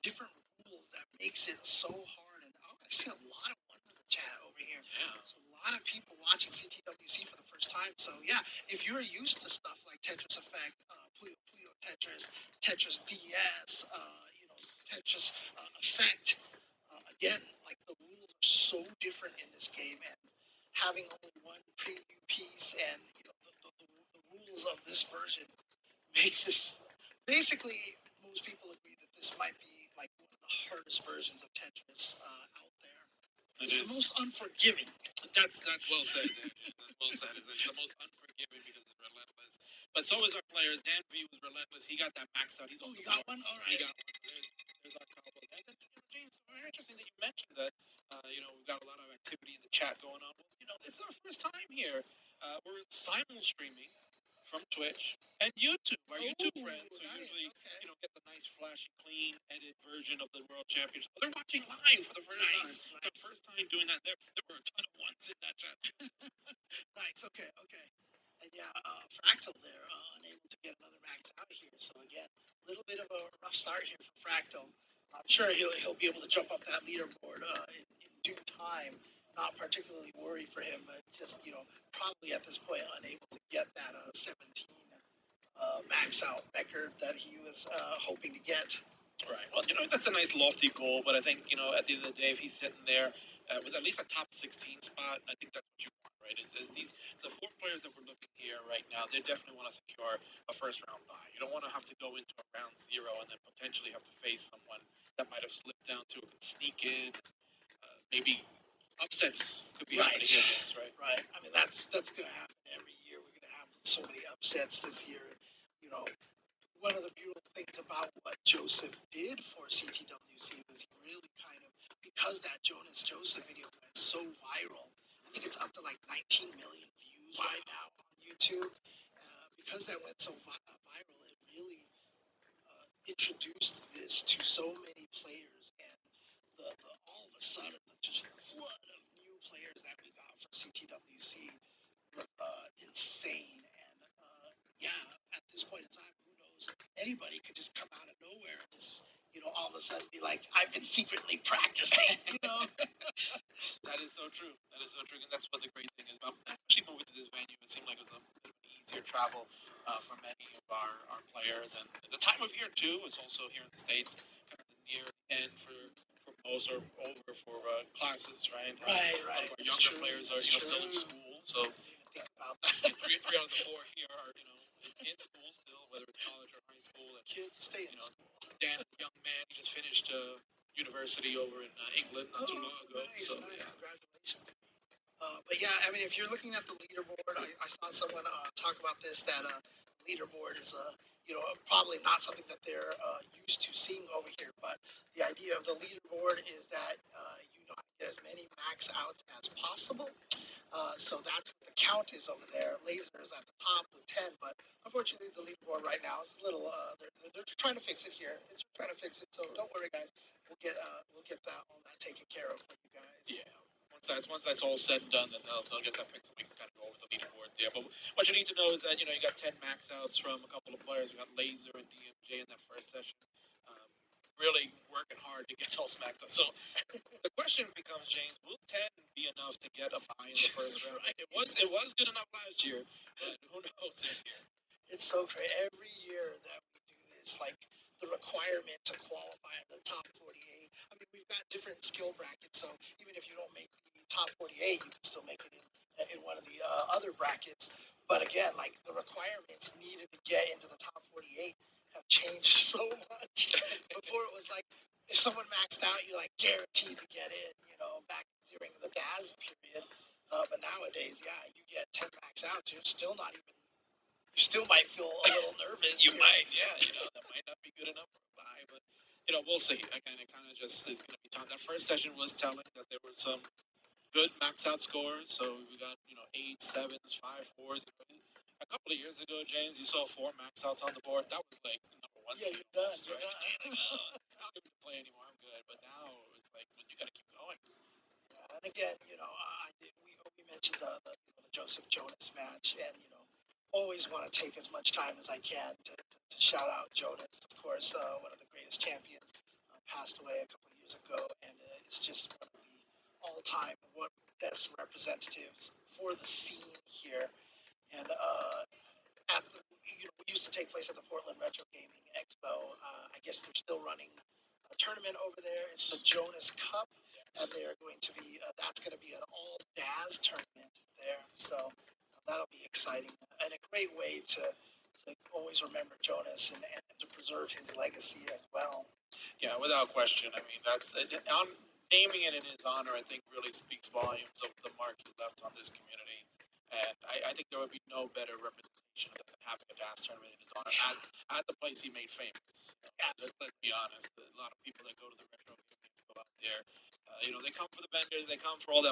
different rules that makes it so hard. And oh, I see a lot of ones in the chat over here. Yeah. So a lot of people watching CTWC for the first time. So yeah, if you're used to stuff like Tetris Effect, Puyo Puyo Tetris, Tetris DS, Tetris Effect, again, like the rules are so different in this game, and having only one preview piece and the rules of this version makes this basically most people agree that this might be like one of the hardest versions of Tetris out there. It's the most unforgiving. That's well said, Dan. That's well said. It's the most unforgiving because it's relentless. But so is our players. Dan V was relentless. He got that max out. He's you got one? All right. He got one. There's our combo. And then, James, very interesting that you mentioned that. We've got a lot of activity in the chat going on. Well, this is our first time here. We're simul streaming from Twitch and YouTube, our YouTube friends. So nice, usually, okay. get the nice, flashy, clean, edit version of the World Championship. They're watching live for the first time. Nice. The first time doing that. There were a ton of ones in that chat. Nice. Okay. And yeah, Fractal there, unable to get another max out here. So again, a little bit of a rough start here for Fractal. I'm sure he'll be able to jump up that leaderboard in due time. Not particularly worried for him, but just probably at this point unable to get that 17 max out record that he was hoping to get. Right. Well, that's a nice lofty goal, but I think at the end of the day, if he's sitting there with at least a top 16 spot, I think that's what you want, right? Is the four players that we're looking here right now? They definitely want to secure a first round bye. You don't want to have to go into a round zero and then potentially have to face someone that might have slipped down to and sneak in. Maybe upsets could be happening here, James, right? Right. I mean, that's going to happen every year. We're going to have so many upsets this year. One of the beautiful things about what Joseph did for CTWC was he really kind of, because that Jonas Joseph video went so viral, I think it's up to like 19 million views right now on YouTube. Because that went so viral, it really introduced this to so many players, and all of a sudden, the just flood of new players that we got for CTWC was insane. And yeah, at this point in time, who knows? Anybody could just come out of nowhere and just, all of a sudden be like, I've been secretly practicing. That is so true. That is so true. And that's what the great thing is about, especially when we went to this venue, it seemed like it was a bit of an easier travel for many of our players. And the time of year, too, is also here in the States, kind of the near end for most or over for classes, right? Right. A lot of our younger players are still in school. So think about that. three out of the four here are, in school still, whether it's college or high school. And kids stay in school. Dan, young man, he just finished university over in England not too long ago. Nice. Congratulations. But yeah, I mean, if you're looking at the leaderboard, I saw someone talk about this, that leaderboard is probably not something that they're used to seeing over here. But the idea of the leaderboard is that you know how to get as many max outs as possible. So that's what the count is over there. Laser is at the top with 10, but unfortunately the leaderboard right now is a little. They're trying to fix it here. They're trying to fix it. So don't worry, guys. We'll get that all that taken care of for you guys. Yeah. Once that's all said and done, then they'll get that fixed and we can kind of go over the leaderboard there. But what you need to know is that you got 10 max outs from a couple of players. We got Laser and DMJ in that first session. Really working hard to get those max outs. So the question becomes, James, will 10 be enough to get a bye in the first round? It was good enough last year, but who knows this year? It's so great. Every year that we do this, like the requirement to qualify in the top 48. I mean, we've got different skill brackets, so even if you don't make the top 48, you can still make it in one of the other brackets. But again, like the requirements needed to get into the top 48 have changed so much. Before it was like if someone maxed out, you're like guaranteed to get in. Back during the DAS period. But nowadays, yeah, you get 10 max outs, you're still not even. You still might feel a little nervous. You might, yeah. That might not be good enough for a bye, but we'll see. It kind of just is going to be time. That first session was telling that there were some good max out scores. So we got 8 sevens, 5 fours. A couple of years ago, James, you saw 4 max outs on the board. That was like number one. Yeah, you're done. Right? I don't need to play anymore. I'm good. But now it's like when you got to keep going. Yeah, and again, we mentioned the Joseph Jonas match, and always want to take as much time as I can to shout out Jonas, of course, one of the greatest champions, passed away a couple of years ago, and is just one of the all-time best representatives for the scene here. And at the, we used to take place at the Portland Retro Gaming Expo. I guess they're still running a tournament over there. It's the Jonas Cup, and they're going to be that's going to be an all Daz tournament there. So that'll be exciting and a great way to always remember Jonas and to preserve his legacy as well. Yeah, without question. I mean, that's on naming it in his honor. I think really speaks volumes of the mark he left on this community, and I think there would be no better representation than having a dance tournament in his honor at the place he made famous. Let's be honest. A lot of people that go to the retro games go out there. They come for the vendors, they come for all that.